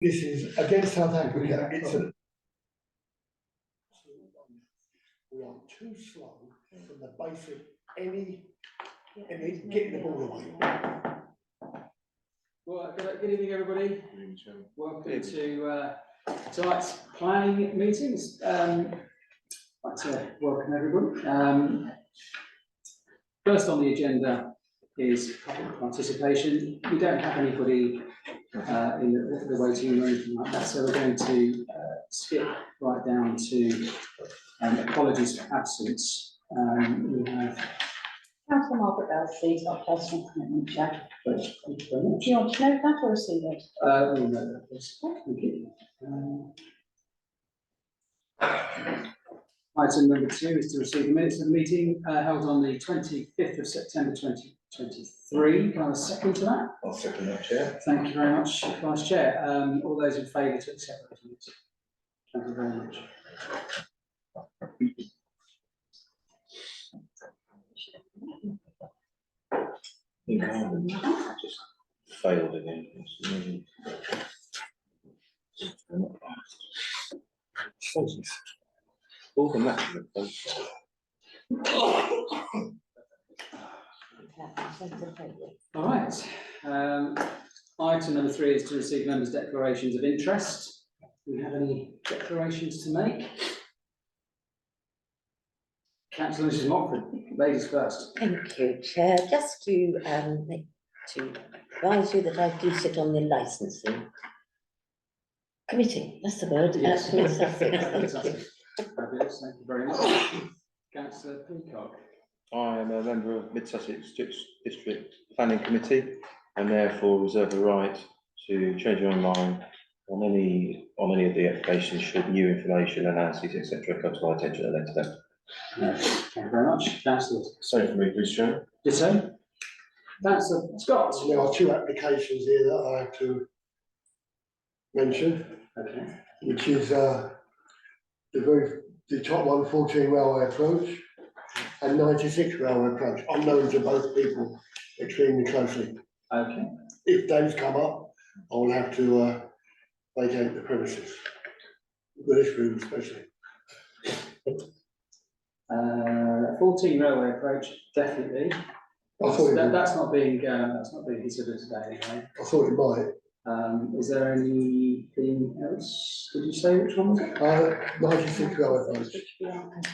This is against South Africa. It's a. We are too slow from the basic any getting the ball away. Well, good evening, everybody. Welcome to tonight's planning meetings. I'd like to welcome everybody. First on the agenda is public participation. We don't have anybody in the waiting room or anything like that, so we're going to skip right down to apologies for absence. We have Councillor Margaret Belsey, got personal commitment, Chair. Thank you very much. Do you want to know that or receive it? We'll note that, please. Thank you. Item number 2 is to receive the minutes of the meeting held on the 25th of September 2023. Can I have a second to that? I'll second that, Chair. Thank you very much, Vice Chair. All those in favour to accept those minutes? Thank you very much. Just failed again. All the matches are close. All right. Item number 3 is to receive members' declarations of interest. Do we have any declarations to make? Councillor Mrs. Mockford, ladies first. Thank you, Chair. Just to advise you that I do sit on the licensing committee. That's the word. Yes. Mid Sussex. Thank you. Fabulous, thank you very much. Councillor Peacock. I am a member of Mid Sussex District Planning Committee and therefore reserve the right to change my mind on any of the applications should new information, analyses, etc. come to my attention at a later date. Thank you very much. Councillor. Same for me, please, Chair. Ditto. Councillor Scott. There are 2 applications here that I have to mention, Okay. which is the top one, 14 Railway Approach, and 96 Railway Approach. I'm known to both people extremely closely. Okay. If those come up, I will have to vacate the premises, with this room especially. 14 Railway Approach, definitely. I thought That's not being considered today anyway. I thought it might. Is there anything else? Did you say which one was it? 96 Railway Approach,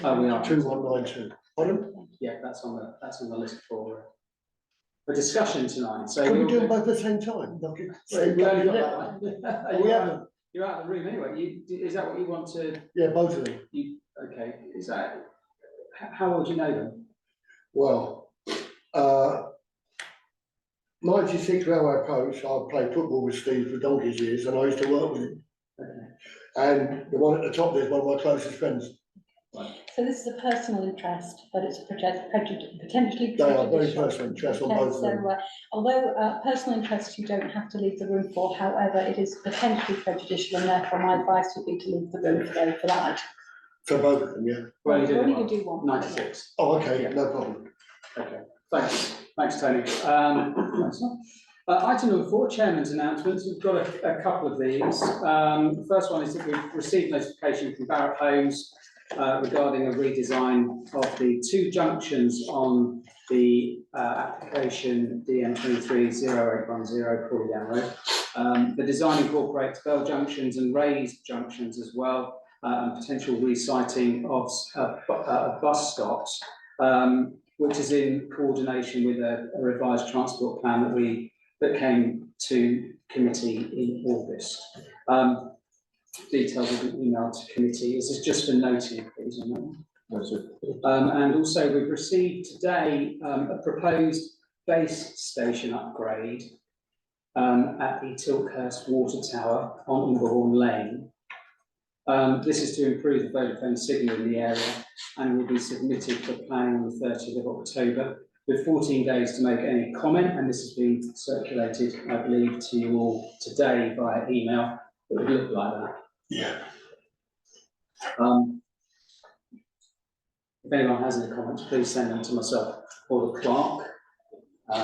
Oh, we are. 2192. Pardon? Yeah, that's on the list for discussion tonight. So Can we do them we'll- both at the same time? we only got that one. We haven't. You're out of the room anyway. Is that what you want to? Yeah, both of them. Okay. Is that how would you know them? Well, 96 Railway Approach, I played football with Steve for donkey's years and I used to work with him. Okay. And the one at the top there is one of my closest friends. So this is a personal interest, but it's potentially They are very prejudicial. personal interest on Okay, both of them. so although personal interest you don't have to leave the room for, however, it is potentially prejudicial, and therefore my advice would be to leave the room for that item. For both of them, yeah. Well, you We're did only one. going to do one. 96. Oh, okay, Yeah. no problem. Okay. Thanks, Tony. Item number 4, Chairman's announcements. We've got a couple of these. The first one is that we've received notification from Barratt Homes regarding a redesign of the 2 junctions on the application DM230810 Crawley Down Road. The design incorporates bell junctions and raised junctions as well, and potential resiting of bus stops, which is in coordination with a revised transport plan that came to committee in August. Details will be emailed to committee. This is just for noting, please. And also we've received today a proposed base station upgrade at the Tilkhurst Water Tower on Inglehorn Lane. This is to improve the Vodafone signal in the area and will be submitted for planning on the 30th of October with 14 days to make any comment, and this has been circulated, I believe, to you all today via email. It would look like that. Yeah. If anyone has any comments, please send them to myself or the clerk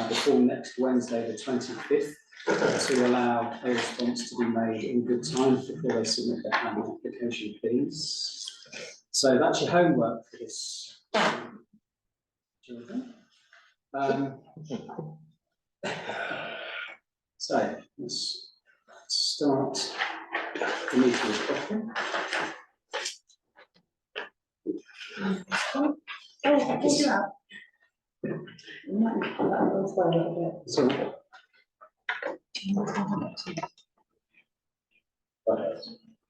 before next Wednesday, the 25th. to allow a response to be made in good time before they submit their planning application, please. So that's your homework for this. Children. So let's start the meeting properly. Oh, I pulled you out. You might need to put that both way a little bit. So,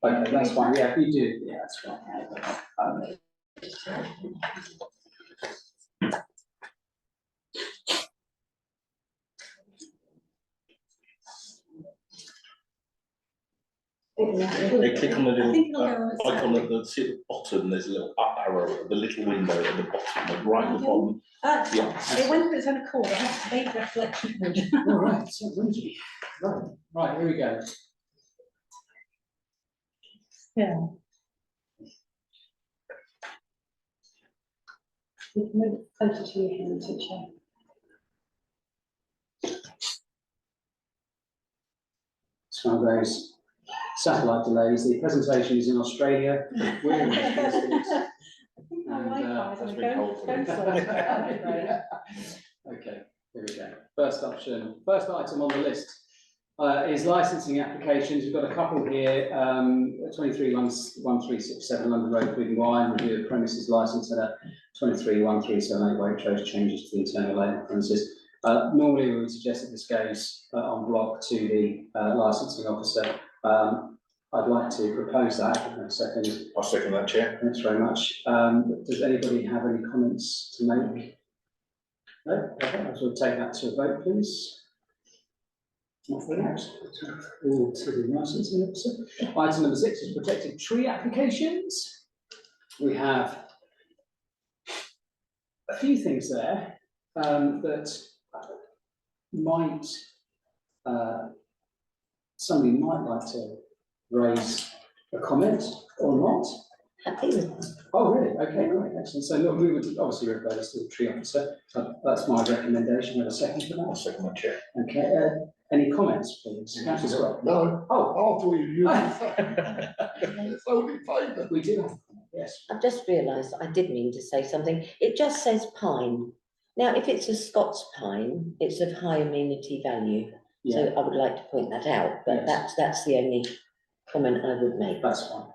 okay, that's fine. Yeah, if you do, yeah, that's fine. They click on the I think little it'll go on its icon own. at the see at the bottom, there's a little up arrow, the little window at the bottom, like right at the bottom. Yeah. It went of its own accord, I have to make reflection. All right, so right, here we go. Yeah. We can move it closer to you, Helen, to check. It's one of those satellite delays. The presentation is in Australia. We're in the Philippines. I think my And, Wi-Fi is that's going been cold for me. Yeah. Okay, here we go. First item on the list is licensing applications. We've got a couple here. 23-1367 London Road, Food and Wine, review of premises license, and a 23-1378 Waitrose changes to the internal layout of premises. Normally, we would suggest that this goes en bloc to the licensing officer. I'd like to propose that. In a second. I'll second that, Chair. Thanks very much. Does anybody have any comments to make? No? Okay, we'll take that to a vote, please. Not for that. All to the licensing officer. Item number 6 is protected tree applications. We have a few things there that might somebody might like to raise a comment or not. Happy with that. Oh, really? Okay, great, excellent. So look, we would obviously refer this to the tree officer. That's my recommendation. Have a second for I'll that. second that, Chair. Okay, any comments, please? Councillor Scott? No, Oh, I thought you it's only favour. we do have, a comment, yes. I've just realised I did mean to say something. It just says pine. Now, if it's a Scots pine, it's of high amenity value. So Yeah, I would like to point that out, but Yes. that's the only comment I would make. that's fine.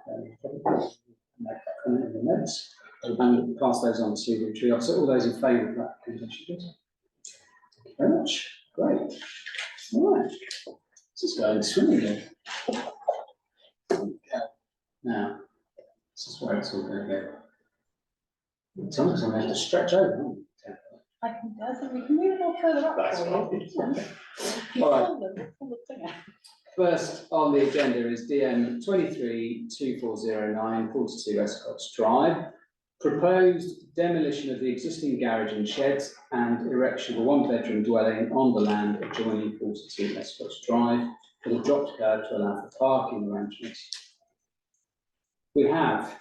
Make that comment in the notes and pass those on to the tree officer. All those in favour of that recommendation, please. Thank you very much. Great. All right. This is going swimmingly. Now, this is where it's all going to go. Sometimes I'm going to stretch over. aren't I? I think we can move it all further up That's for you. All right. Pull the thing out. First on the agenda is DM 23-2409 42 Escotts Drive. Proposed demolition of the existing garage and sheds and erection of a one-bedroom dwelling on the land adjoining 42 Escotts Drive with a dropped curb to allow for parking arrangements. We have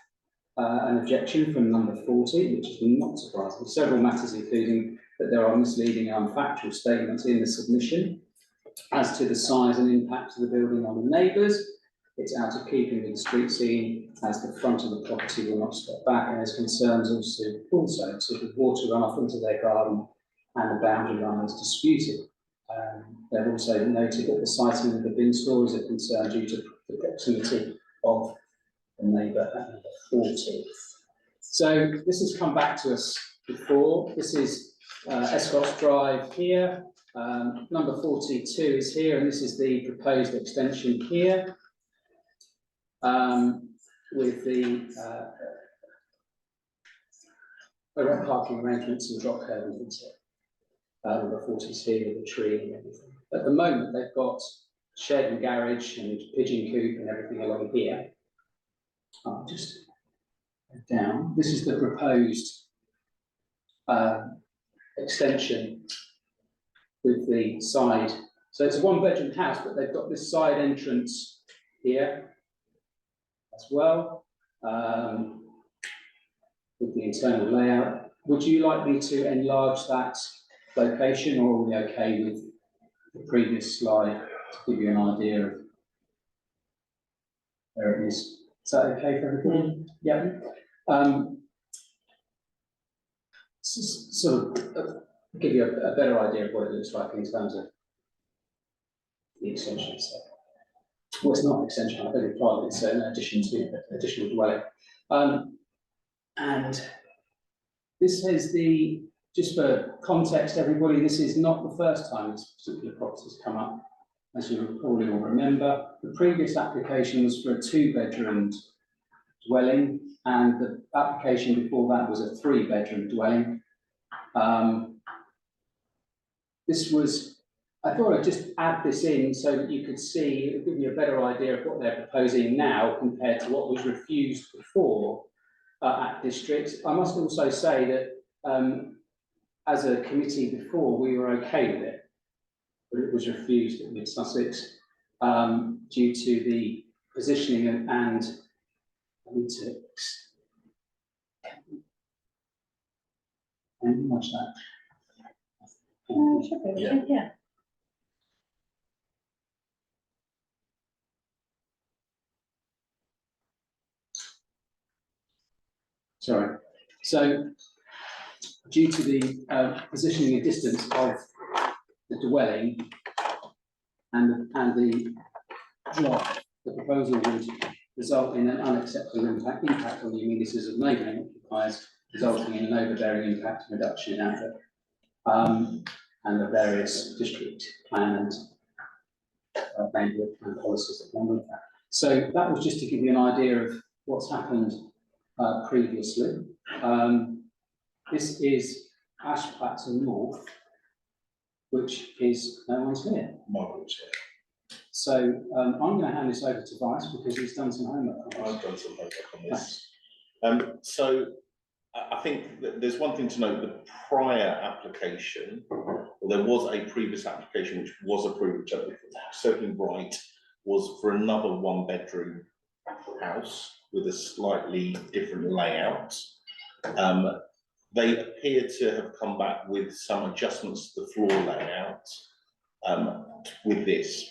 an objection from number 40, which is not surprising. Several matters, including that there are misleading and unfactual statements in the submission as to the size and impact of the building on the neighbours. It's out of keeping with the street scene, as the front of the property will not step back, and there's concerns also to the water runoff into their garden and the boundary line is disputed. They've also noted that the siting of the bin store is a concern due to the proximity of the neighbour at number 40. So this has come back to us before. This is Escotts Drive here. Number 42 is here, and this is the proposed extension here. With the erect parking arrangements and drop curb and things like number 40 is here with the tree and everything. At the moment, they've got shed and garage and pigeon coop and everything along here. I'll just go down. This is the proposed extension with the side. So it's a one-bedroom house, but they've got this side entrance here as well, with the internal layout. Would you like me to enlarge that location, or are we okay with the previous slide to give you an idea of where it is. Is that okay for everybody? Yeah. Sort of give you a better idea of what it looks like in terms of the extension itself. Well, it's not an extension, I beg your pardon, it's an addition to additional dwelling. And this is just for context, everybody, this is not the first time this particular property has come up. As you probably all remember, the previous application was for a 2-bedroomed dwelling, and the application before that was a 3-bedroom dwelling. I thought I'd just add this in so that you could see, it would give you a better idea of what they're proposing now compared to what was refused before at districts. I must also say that as a committee before, we were okay with it, but it was refused at Mid Sussex due to the positioning and I need to watch that. Should be, Yeah. yeah. Sorry. So, due to the positioning and distance of the dwelling and the drop, the proposal would result in an unacceptable impact on the amenities of neighbouring occupiers, resulting in an overbearing impact and reduction in output, and the various district plan and policies that come with that. So that was just to give you an idea of what's happened previously. This is Ash Plateau North, which is no one's here. Margaret's here. So I'm going to hand this over to Vice because he's done some homework on this. I've done some homework on this. So I think that there's one thing to note: the prior application, well, there was a previous application which was approved, which certainly right, was for another 1-bedroom house with a slightly different layout. They appear to have come back with some adjustments to the floor layout with this.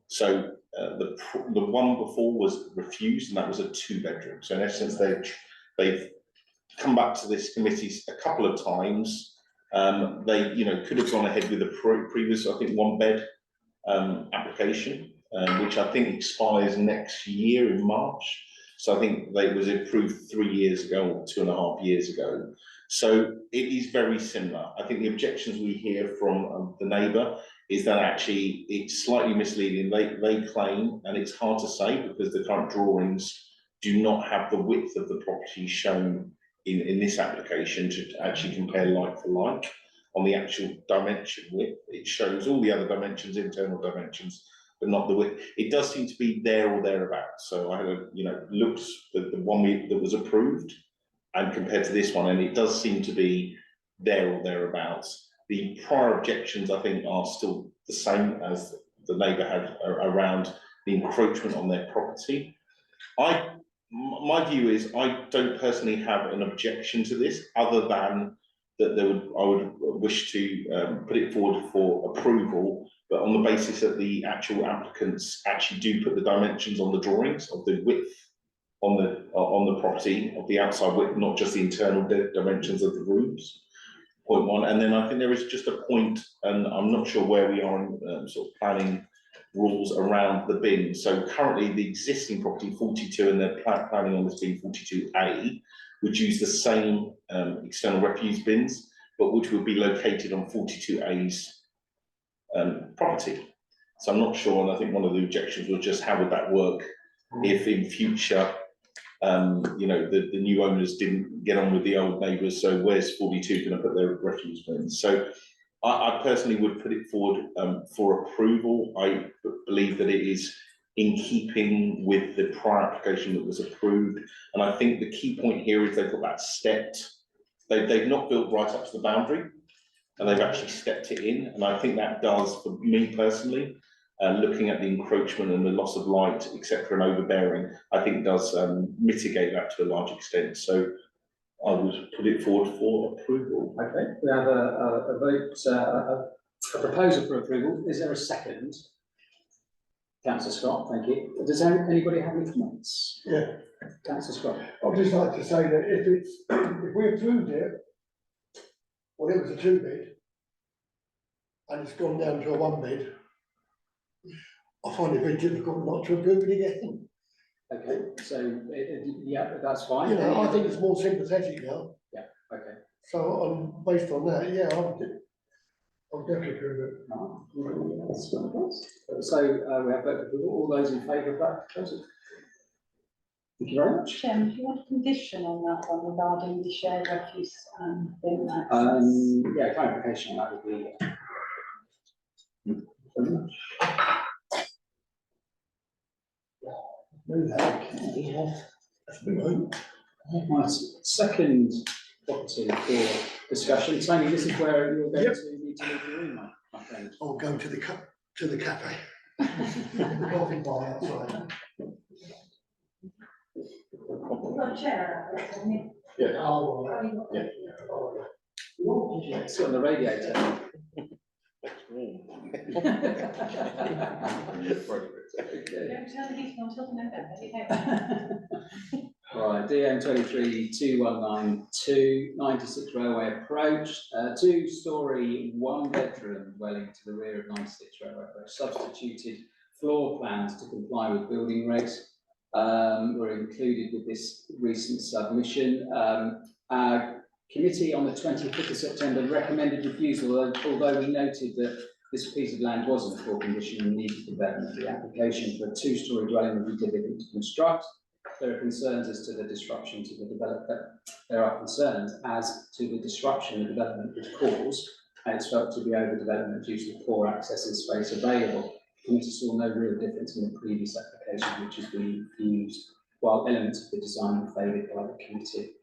So the one before was refused, and that was a 2-bedroom. So in essence, they've come back to this committee a couple of times. They, could have gone ahead with a previous, I think, 1-bed application, which I think expires next year in March. So I think they was approved 3 years ago or 2.5 years ago. So it is very similar. I think the objections we hear from the neighbour is that actually it's slightly misleading. They claim, and it's hard to say because the current drawings do not have the width of the property shown in this application to actually compare like for like on the actual dimension width. It shows all the other dimensions, internal dimensions, but not the width. It does seem to be there or thereabouts. So I had looked at the one that was approved and compared to this one, and it does seem to be there or thereabouts. The prior objections, I think, are still the same as the neighbour had around the encroachment on their property. My view is I don't personally have an objection to this, other than that I would wish to put it forward for approval, but on the basis that the actual applicants actually do put the dimensions on the drawings of the width on the property, of the outside width, not just the internal dimensions of the rooms. Point one. And then I think there is just a point, and I'm not sure where we are in sort of planning rules around the bin. So currently the existing property 42, and they're planning on this being 42A, would use the same external refuse bins, but which would be located on 42A's property. So I'm not sure, and I think one of the objections was just how would that work if in future the new owners didn't get on with the old neighbours, so where's 42 going to put their refuse bins? So I personally would put it forward for approval. I believe that it is in keeping with the prior application that was approved, and I think the key point here is they've got that stepped. They've not built right up to the boundary, and they've actually stepped it in, and I think that does, for me personally, looking at the encroachment and the loss of light, etc., and overbearing, I think does mitigate that to a large extent. So I would put it forward for approval. Okay, we have a vote a proposal for approval. Is there a second? Councillor Scott, thank you. Does anybody have any comments? Yeah, Councillor Scott. I'd just like to say that if it's, if we approved it, well, it was a 2 bid, and it's gone down to a 1 bid, I find it very difficult not to approve it again. Okay, so, yeah, that's fine. You know, I think it's more sympathetic now, Okay. so on, based on that, yeah, I'll definitely approve it. So, we have all those in favour of that proposal? Thank you very much. Chairman, do you want a condition on that one regarding the shared refuse bin access? Yeah, clarification on that would be. That's been right. My second property for discussion, Tony, this is where you're going to need to leave the room, my friend. I'll go to the cafe. The coffee bar outside. Yeah. Oh, yeah. Sit on the radiator. Right, DM 23-2192, 96 Railway Approach, 2-storey, 1-bedroom dwelling to the rear of 96 Railway Approach, substituted floor plans to comply with building regs. Were included with this recent submission. Our committee on the 25th of September recommended refusal, although we noted that this piece of land was in poor condition and needed development. The application for a 2-storey dwelling would be difficult to construct. There are concerns as to the disruption to the development. There are concerns as to the disruption the development would cause, and it's felt to be overdevelopment due to the poor access and space available. The committee saw no real difference in the previous application, which has been used, while elements of the design were favoured by the committee.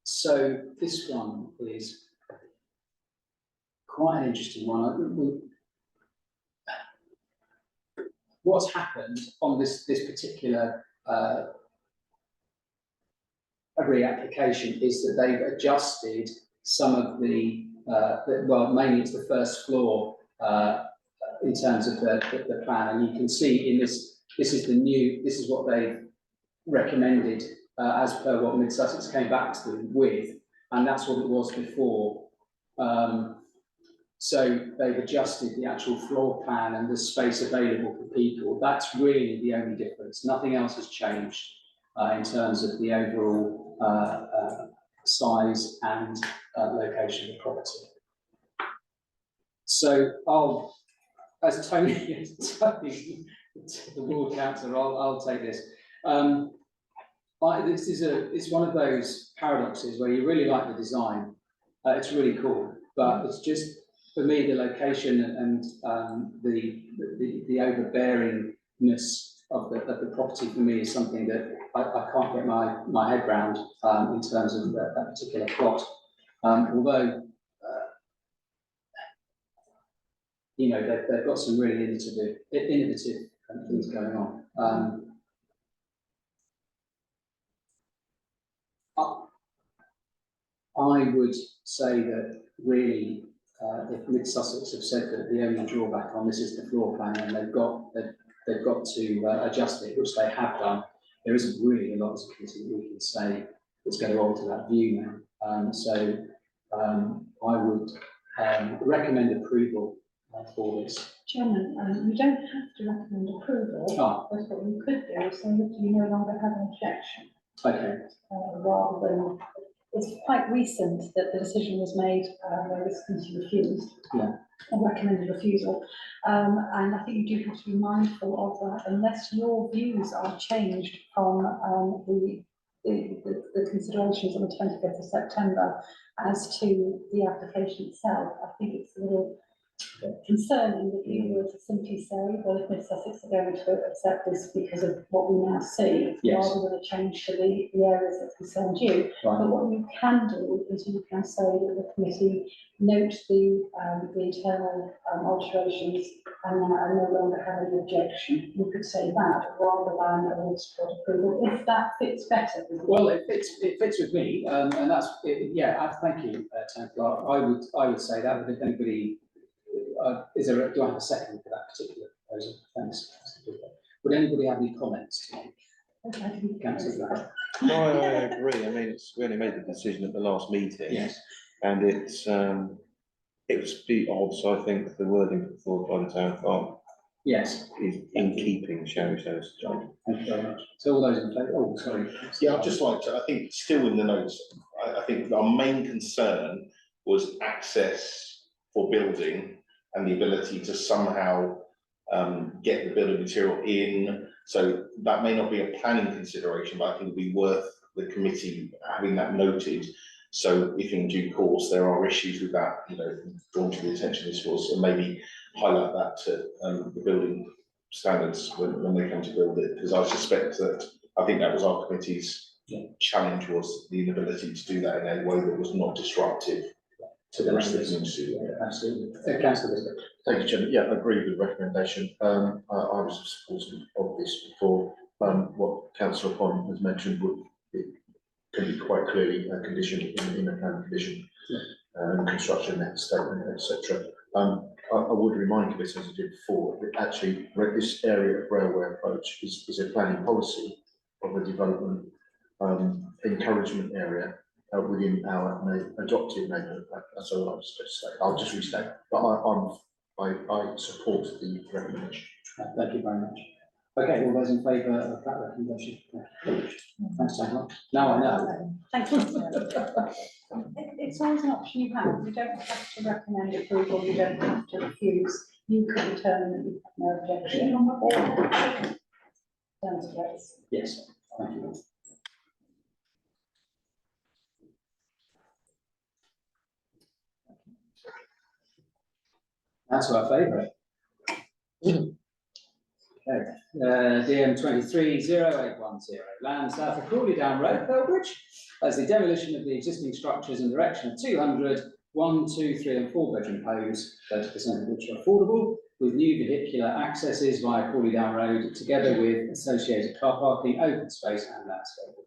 So this one is quite an interesting one. What's happened on this particular reapplication is that they've adjusted some of the well, mainly it's the first floor in terms of the plan, and you can see in this is what they recommended as per what Mid Sussex came back to them with, and that's what it was before. So they've adjusted the actual floor plan and the space available for people. That's really the only difference. Nothing else has changed in terms of the overall size and location of the property. So I'll, as Tony, the ward councillor, I'll take this. It's one of those paradoxes where you really like the design. It's really cool, but it's just, for me, the location and the overbearingness of the property for me is something that I can't get my head around in terms of that particular plot. Although you know they've got some really innovative things going on. I would say that really, if Mid Sussex have said that the only drawback on this is the floor plan, and they've got to adjust it, which they have done, there isn't really a lot as a committee that we can say that's going to alter that view now. I would recommend approval for this. Chairman, you don't have to recommend approval. That's what you could do, is say that you no longer have an objection. Okay. Rather than, it's quite recent that the decision was made where this committee refused. Yeah. Or recommended refusal. And I think you do have to be mindful of that, unless your views are changed from the considerations on the 25th of September as to the application itself. I think it's a little concerning that you were to simply say, well, if Mid Sussex are going to accept this because of what we now see, Yes. rather than a change to the areas that concern you. But Right. what you can do is you can say that the committee note the internal alterations and no longer have any objection. You could say that rather than a support approval, if that fits better. with you. Well, it fits with me, and that's, thank you, Town Clerk. I would say that, but if anybody, do I have a second for that particular proposal? Thanks. Would anybody have any comments to make? Okay. Councillor Black? No, I agree. I mean, we only made the decision at the last meeting. Yes. And it was a bit odd, so I think the wording put forward by the town clerk Yes. is in keeping, shall we say. Thank you very much. So all those in favour, oh, sorry. Yeah, I'd just like to, I think, still in the notes, I think our main concern was access for building and the ability to somehow get the building material in. So that may not be a planning consideration, but I think it'd be worth the committee having that noted. So if in due course there are issues with that, drawn to the attention of this force, and maybe highlight that to the building standards when they come to build it, because I suspect that, I think that was our committee's challenge, was the inability to do that in a way that was not disruptive to the rest of the community. Absolutely. Councillor Whittaker. Thank you, Chairman. Yeah, I agree with the recommendation. I was supportive of this before. What Councillor Pond has mentioned it can be quite clearly a condition in a plan condition, construction statement, etc. I would remind you, as I did before, that actually this area of railway approach is a planning policy of a development encouragement area within our adopted neighbourhood plan. That's all I was supposed to say. I'll just restate, but I support the recommendation. Thank you very much. Okay, all those in favour of that recommendation? Thanks so much. Now I know. Thank you. It's always an option you have. You don't have to recommend approval, you don't have to refuse. You can determine that you have no objection or terms of grace. Yes, thank you. That's our favourite. Okay, DM 230810, land south of Crawley Down Road, Belbridge, as the demolition of the existing structures in direction of 200, 1, 2, 3 and 4 bedroom homes, 30% of which are affordable, with new vehicular accesses via Crawley Down Road, together with associated car parking, open space and landscaping.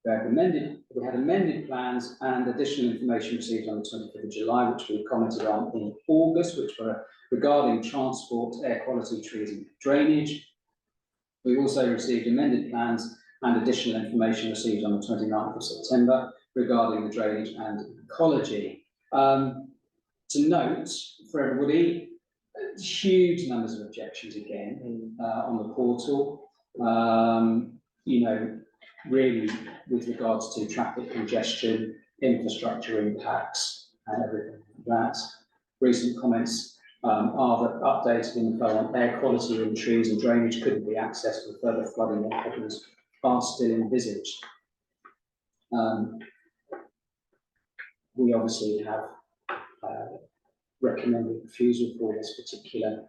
We had amended plans and additional information received on the 25th of July, which we commented on in August, which were regarding transport, air quality, trees and drainage. We also received amended plans and additional information received on the 29th of September regarding the drainage and ecology. To note for everybody, huge numbers of objections again on the portal. Really with regards to traffic congestion, infrastructure impacts and everything like that. Recent comments are that updated info on air quality in trees and drainage couldn't be accessed with further flooding or problems are still envisaged. We obviously have recommended refusal for this particular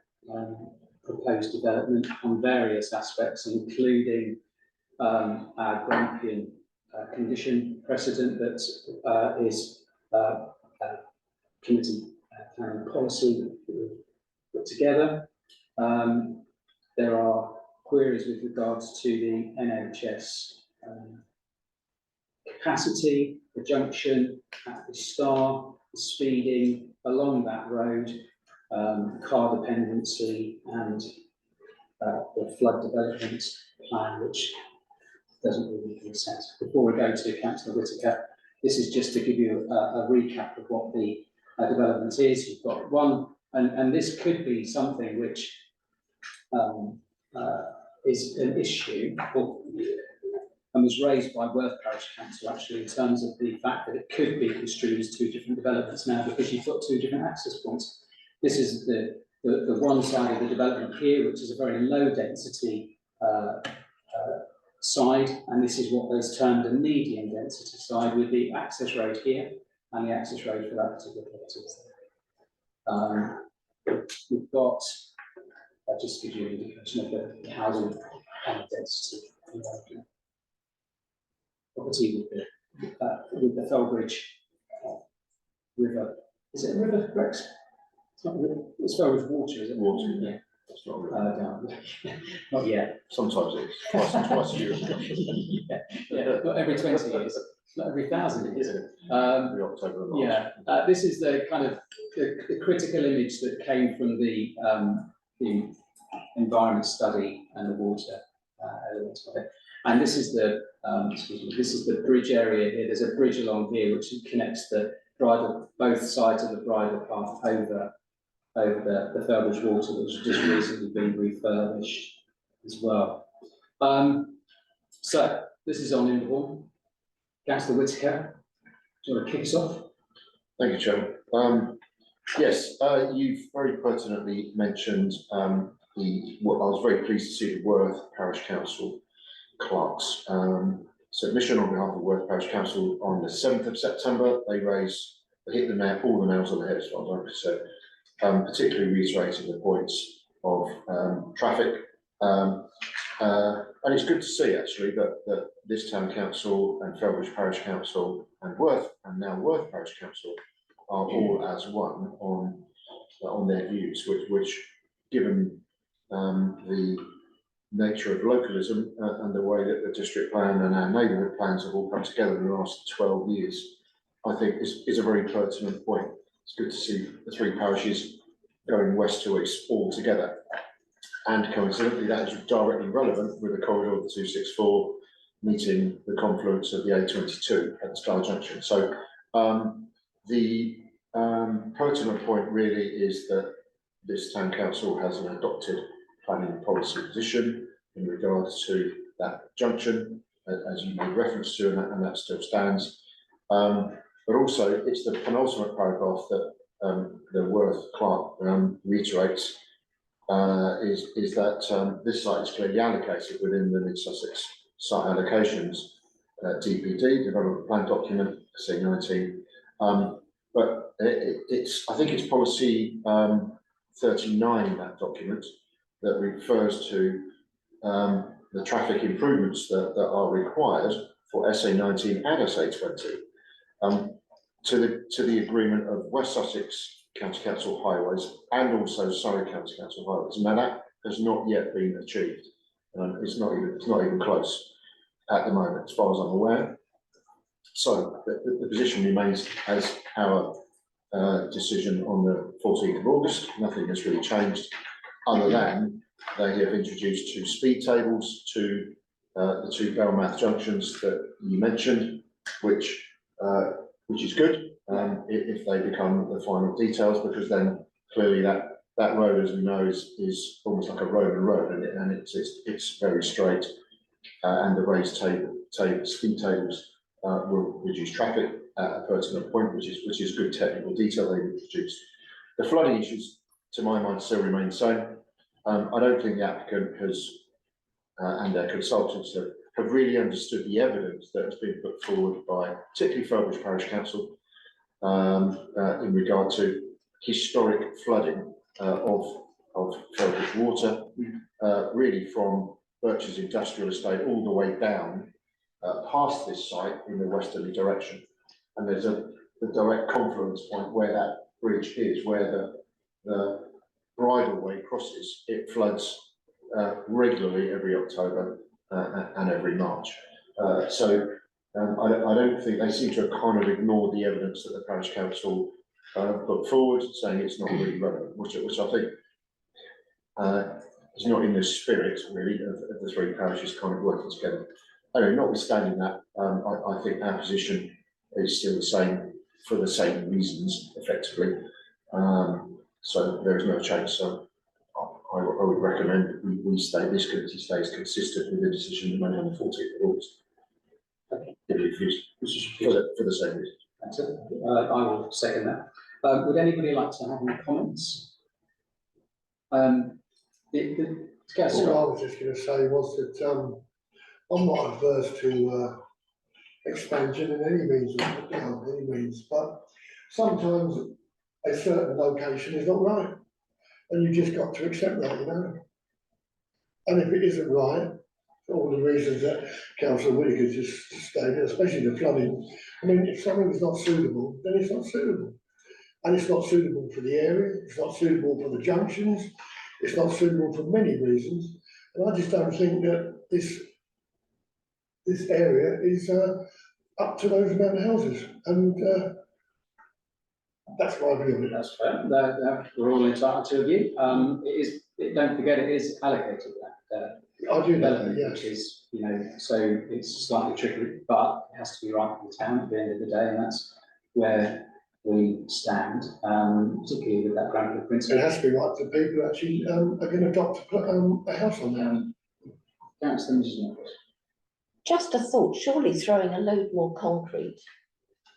proposed development on various aspects, including our Grampian condition precedent that is committee planning policy that we've put together. There are queries with regards to the NHS capacity, the junction at the Star, the speeding along that road, car dependency and the flood development plan, which doesn't really make any sense. Before we go to Councillor Whittaker, this is just to give you a recap of what the development is. You've got one, and this could be something which is an issue and was raised by Worth Parish Council actually in terms of the fact that it could be construed as two different developments now because you've got two different access points. This is the one side of the development here, which is a very low density side, and this is what is termed a medium density side with the access road here and the access road for that particular property. we've got, that just gives you an indication of the housing and density. Property with the Felbridge river. Is it a river, Rex? It's not a river, it's Felbridge water, is it? Water, Yeah. That's not really, Down. Not yet. sometimes it's twice a year. Yeah, not every 20 years, not every 1,000 years. The October and March. Yeah, this is the kind of the critical image that came from the environment study and the water elements of it. And this is the excuse me, this is the bridge area here. There's a bridge along here which connects the bridle, both sides of the bridle path over the Felbridge water, which has just recently been refurbished as well. So this is on Inverhorn. Councillor Whittaker, do you want to kick us off? Thank you, Chairman. Yes, you've very pertinently mentioned what I was very pleased to see the Worth Parish Council clerks submission on behalf of Worth Parish Council on the 7th of September. They hit all the nails on the head, as far as I'm concerned, particularly reiterating the points of traffic. And it's good to see actually that this town council and Felbridge Parish Council and now Worth Parish Council are all as one on their views, which given the nature of localism and the way that the district plan and our neighbourhood plans have all come together in the last 12 years, I think is a very pertinent point. It's good to see the three parishes going west to east all together. And coincidentally, that is directly relevant with the corridor of the 264 meeting the confluence of the A22 at the Star Junction. So the pertinent point really is that this town council has an adopted planning policy position in regards to that junction, as you made reference to, and that still stands. But also, it's the penultimate paragraph that the Worth clerk reiterates, is that this site is clearly allocated within the Mid-Sussex site allocations, DPD, Development Plan Document, C19. But I think it's policy 39 in that document that refers to the traffic improvements that are required for SA19 and SA20 to the agreement of West Sussex County Council highways and also Surrey County Council highways. Now that has not yet been achieved. It's not even close at the moment, as far as I'm aware. So the position remains as our decision on the 14th of August. Nothing has really changed, other than they have introduced two speed tables to the two Belmouth junctions that you mentioned, which is good if they become the final details, because then clearly that road, as we know, is almost like a Roman road, and it's very straight, and the raised speed tables will reduce traffic at a pertinent point, which is good technical detail they've introduced. The flooding issues, to my mind, still remain the same. I don't think the applicant has and their consultants have really understood the evidence that has been put forward by particularly Felbridge Parish Council in regard to historic flooding of Felbridge water, really from Birch's industrial estate all the way down past this site in the westerly direction. And there's the direct confluence point where that bridge is, where the bridleway crosses. It floods regularly every October and every March. So I don't think they seem to have kind of ignored the evidence that the parish council put forward, saying it's not really relevant, which I think is not in the spirit really of the three parishes kind of working together. Anyway, notwithstanding that, I think our position is still the same for the same reasons, effectively. So there is no change. So I would recommend that this committee stays consistent with the decision made on the 14th of August. For the same reason. Excellent. I will second that. Would anybody like to have any comments? All I was just going to say was that I'm not adverse to expansion in any means, but sometimes a certain location is not right. and you just got to accept that, you know. And if it isn't right, for all the reasons that Councillor Whittaker just stated, especially the flooding, I mean, if something is not suitable, then it's not suitable. And it's not suitable for the area, it's not suitable for the junctions, it's not suitable for many reasons. And I just don't think that this area is up to those amount of houses, and that's my view on it. That's fair. We're all entitled to a view. Don't forget, it is allocated that I do know, development, which yes. is, you know, so it's slightly tricky, but it has to be right for the town at the end of the day, and that's where we stand, particularly with that grant It principle. has to be right for people who actually are going to adopt a house on there. Councillor Mrs. Norris. Just a thought, surely throwing a load more concrete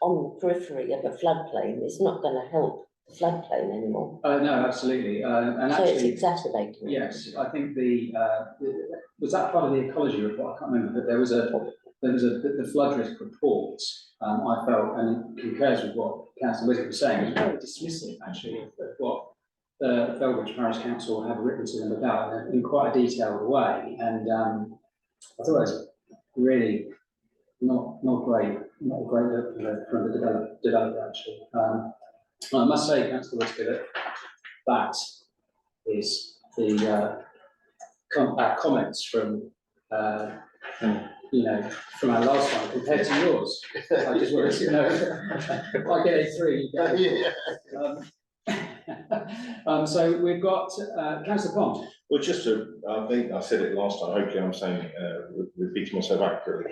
on the periphery of a floodplain is not going to help the floodplain anymore. No, absolutely, and So it's actually, exacerbating it. yes, I think was that part of the ecology report? I can't remember, but there was the flood risk report. I felt, and it concurs with what Councillor Whittaker was saying, it was very dismissive actually of what the Felbridge Parish Council have written to them about in quite a detailed way, and I thought it was really not a great look from the developer actually. I must say, Councillor Whittaker, that is the comments from you know, from our last one compared to yours. I just wanted to know if I get a 3. You get so we've got Councillor Pond. Well, I think I said it last time, hopefully I'm saying, repeating myself accurately.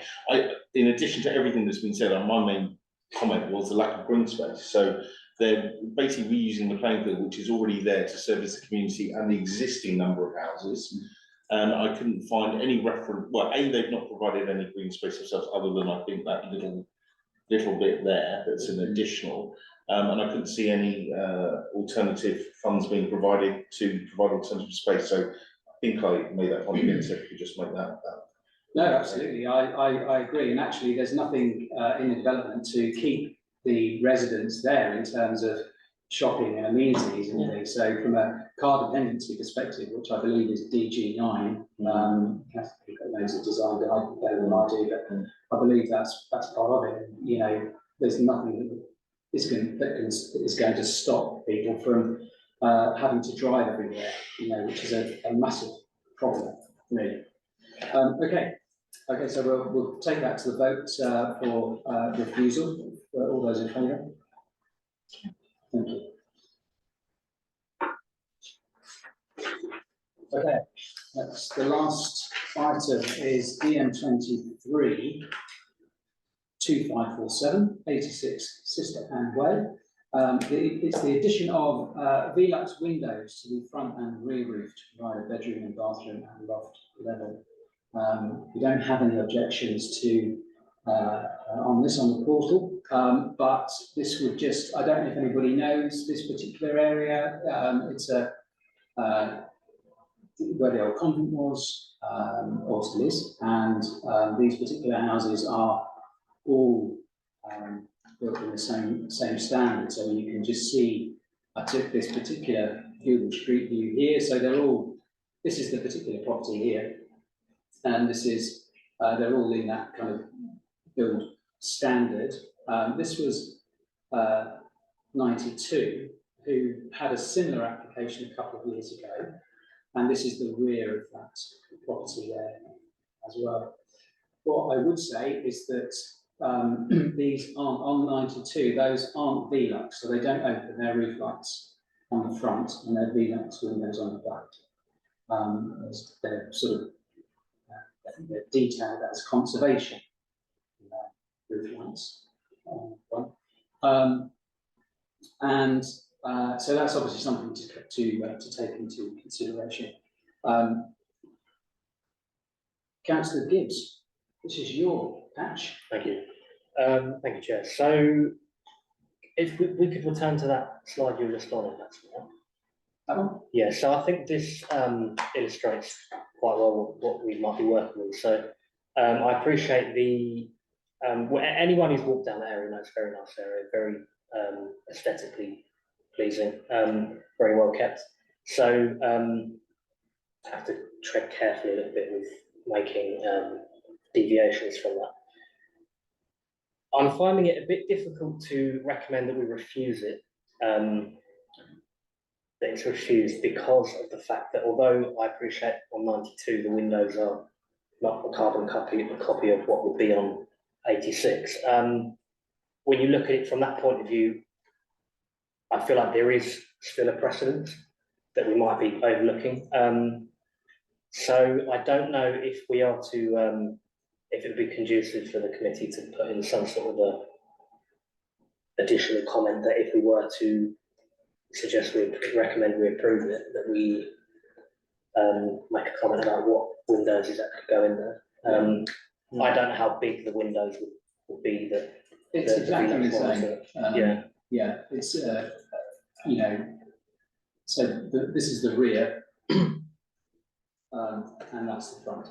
In addition to everything that's been said, my main comment was the lack of green space. So they're basically reusing the playing field, which is already there to service the community and the existing number of houses. And I couldn't find any reference, well, they've not provided any green space themselves, other than I think that little bit there that's an additional. And I couldn't see any alternative funds being provided to provide alternative space. So I think I made that point again, so if you could just make that. No, absolutely, I agree. And actually, there's nothing in the development to keep the residents there in terms of shopping and amenities and things. So from a car dependency perspective, which I believe is DG9, Catherine knows the design better than I do, but I believe that's part of it. You know, there's nothing that is going to stop people from having to drive everywhere, you know, which is a massive problem, really. Okay, so we'll take that to the vote for refusal. All those in favour? Thank you. Okay, that's the last item is DM 23 2547 86 Sister Anne Way. It's the addition of Velux windows to the front and rear roof to provide a bedroom and bathroom and loft level. We don't have any objections to on the portal, but this would just, I don't know if anybody knows this particular area. It's where the old convent was, or still is, and these particular houses are all built in the same standard. So you can just see, I took this particular Google Street View here, so this is the particular property here, and this is, they're all in that kind of build standard. This was 92, who had a similar application a couple of years ago, and this is the rear of that property there as well. What I would say is that these aren't on 92, those aren't Velux, so they don't open their roof lights on the front and their Velux windows on the back. They're sort of, I think they're detailed as conservation roof lights. So that's obviously something to take into consideration. Councillor Gibbs, this is your patch. Thank you. Thank you, Chair. So if we could return to that slide you were just on, that's one. That one? Yeah, so I think this illustrates quite well what we might be working with. So I appreciate anyone who's walked down the area knows it's a very nice area, very aesthetically pleasing, very well kept. So have to tread carefully a little bit with making deviations from that. I'm finding it a bit difficult to recommend that we refuse it. That it's refused because of the fact that although I appreciate on 92 the windows are not a carbon copy of what would be on 86. When you look at it from that point of view, I feel like there is still a precedent that we might be overlooking. So I don't know if we are to, if it would be conducive for the committee to put in some sort of a additional comment that if we were to suggest we recommend we approve it, that we make a comment about what windows exactly go in there. I don't know how big the windows would be that. It's exactly the same. Yeah. Yeah, it's, you know, so this is the rear, and that's the front.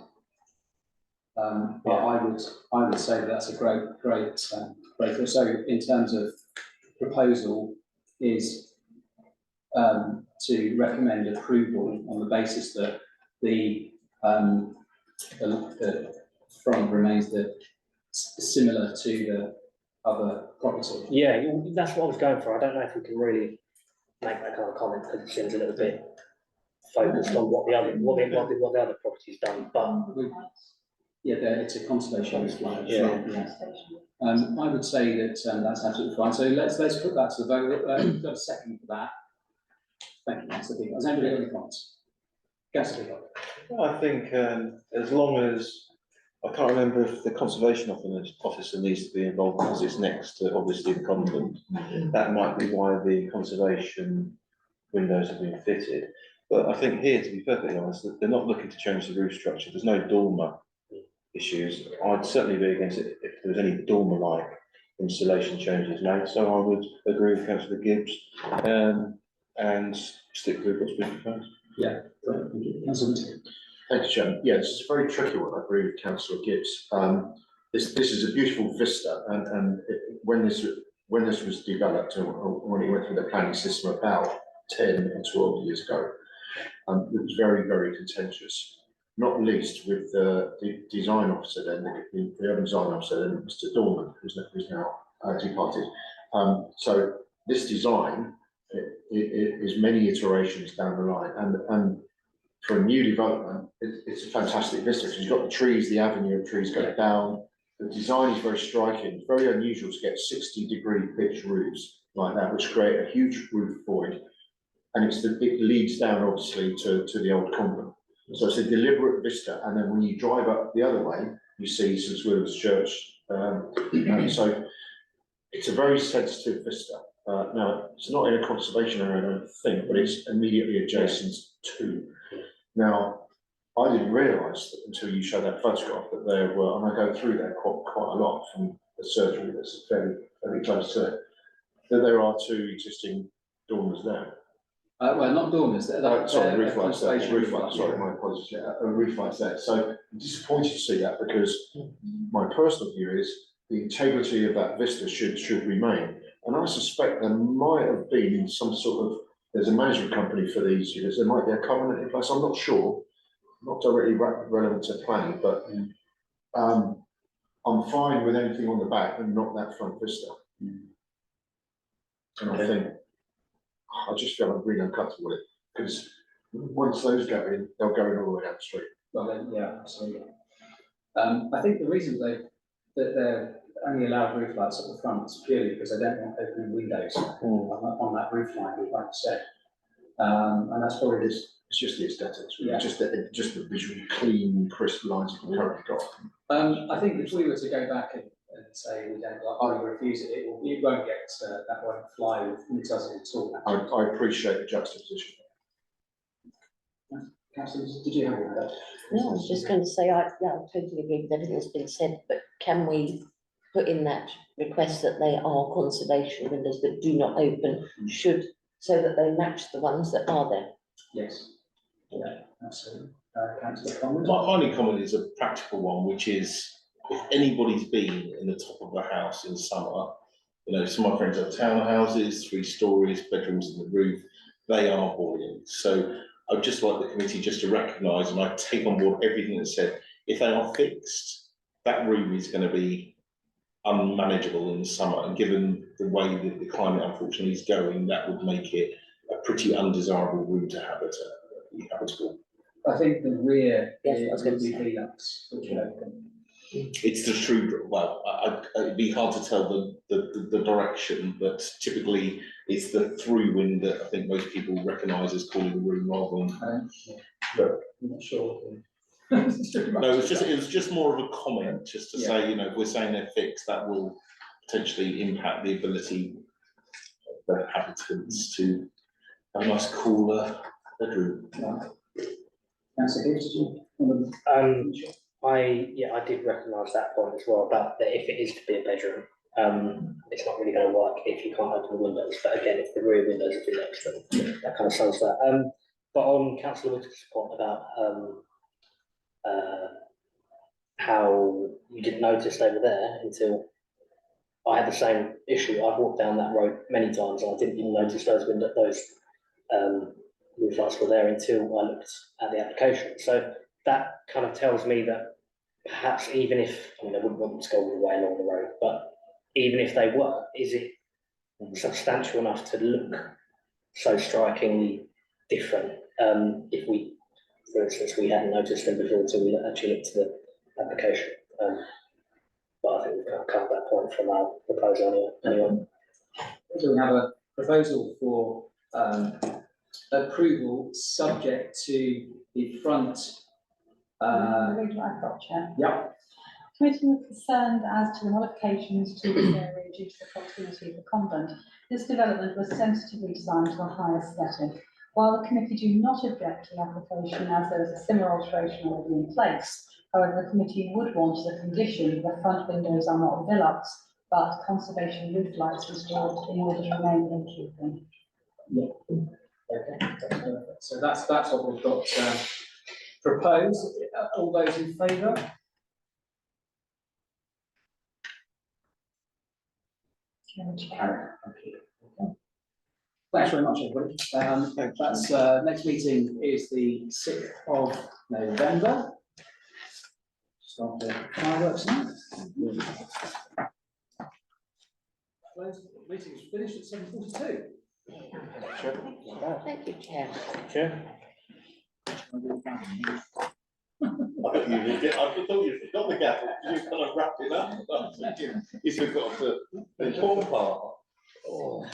But I would say that's a great. So in terms of proposal is to recommend approval on the basis that the front remains similar to the other property. Yeah, that's what I was going for. I don't know if we can really make that kind of comment because it seems a little bit focused on what the other property's done, but. Yeah, it's a conservation plan. Yeah. I would say that that's absolutely fine. So let's put that to the vote. We've got a second for that. Thank you, Councillor Peacock. Has anybody got any comments? Councillor Peacock. I think as long as, I can't remember if the conservation officer needs to be involved because it's next to obviously the convent. That might be why the conservation windows have been fitted. But I think here, to be perfectly honest, that they're not looking to change the roof structure. There's no dormer issues. I'd certainly be against it if there was any dormer-like installation changes made. So I would agree with Councillor Gibbs and stick with what's been proposed. Yeah, thank you. Councillor Winter. Thank you, Chairman. Yeah, this is a very tricky one. I agree with Councillor Gibbs. This is a beautiful vista, and when this was developed, or when it went through the planning system about 10 or 12 years ago, it was very, very contentious. Not least with the design officer then, the other design officer then, Mr. Dorman, who's now departed. So this design is many iterations down the line, and for a new development, it's a fantastic vista because you've got the trees, the avenue of trees going down. The design is very striking. It's very unusual to get 60-degree pitch roofs like that, which create a huge roof void, and it leads down obviously to the old convent. So it's a deliberate vista, and then when you drive up the other way, you see St William's Church. So it's a very sensitive vista. Now, it's not in a conservation area, I don't think, but it's immediately adjacent to. Now, I didn't realise until you showed that photograph that there were, and I go through there quite a lot from the surgery that's very close to it, that there are 2 existing dormers there. Well, not dormers. Sorry, roof lights there. Roof lights. Sorry, my apologies. Yeah, roof lights there. So I'm disappointed to see that because my personal view is the integrity of that vista should remain. And I suspect there might have been in some sort of, there's a management company for these units. There might be a covenant in place. I'm not sure. Not directly relevant to planning, but I'm fine with anything on the back and not that front vista. And I think. I just feel I'm really uncomfortable with it because once those go in, they'll go in all the way down the street. Well, then, yeah, absolutely. I think the reason that they're only allowed roof lights at the front is purely because they don't want open windows on that roof line, like I said. And that's probably just. It's just the aesthetics, really. Yeah. Just the visually clean, crisp lines you've currently got. I think if we were to go back and say we don't like, we refuse it, it won't get, that won't fly with Mid-Sussex at all. I appreciate the juxtaposition. Councillor, did you have any of that? No, I was just going to say, I totally agree with everything that's been said, but can we put in that request that they are conservation windows that do not open, so that they match the ones that are there? Yes. Yeah, absolutely. Councillor Conway? My only comment is a practical one, which is if anybody's been in the top of a house in summer, you know, some of my friends have townhouses, 3 stories, bedrooms in the roof. they are buoyant. So I'd just like the committee just to recognise, and I take on board everything that's said, if they are fixed, that room is going to be unmanageable in the summer, and given the way that the climate unfortunately is going, that would make it a pretty undesirable room to be habitable. I think the rear Yes, I was would gonna be say. Velux, which would open. It's the true, well, it'd be hard to tell the direction, but typically it's the through wind that I think most people recognise as calling the room rather than. I'm not sure. No, it was just more of a comment, just to say, you know, if we're saying they're fixed, that will potentially impact the ability of the habitants to have a nice cooler bedroom. Councillor Hughes, did you? I did recognise that point as well, about that if it is to be a bedroom, it's not really gonna work if you can't open the windows, but again, if the rear windows are Velux, then that kind of solves that. But on councillor Whittaker's point about, how you didn't notice they were there until I had the same issue. I've walked down that road many times and I didn't even notice those roof lights were there until I looked at the application. So that kind of tells me that perhaps even if, I mean, I wouldn't want them to go all the way along the road, but even if they were, is it substantial enough to look so strikingly different? If we, for instance, we hadn't noticed them before until we actually looked at the application. But I think we've kind of covered that point from our proposal anyway. So we have a proposal for approval subject to the front. Read what I've got, Chair. Yeah. Committee was concerned as to the modifications to this area due to the proximity of the convent. This development was sensitively designed to a high aesthetic. While the committee do not object to the application as there is a similar alteration already in place, however, the committee would want as a condition the front windows are not Velux, but conservation roof lights restored in order to remain in keeping. Okay, that's perfect. So that's what we've got proposed. All those in favour? Carried. Thank you. Okay. Thanks very much, everybody. That's next meeting is the 6th of November. Start the fireworks now. Meeting is finished at 7:42. Thank you, Chair. I thought you forgot the gavel, you kind of wrapped it up. I was thinking, you forgot the important part. Oh.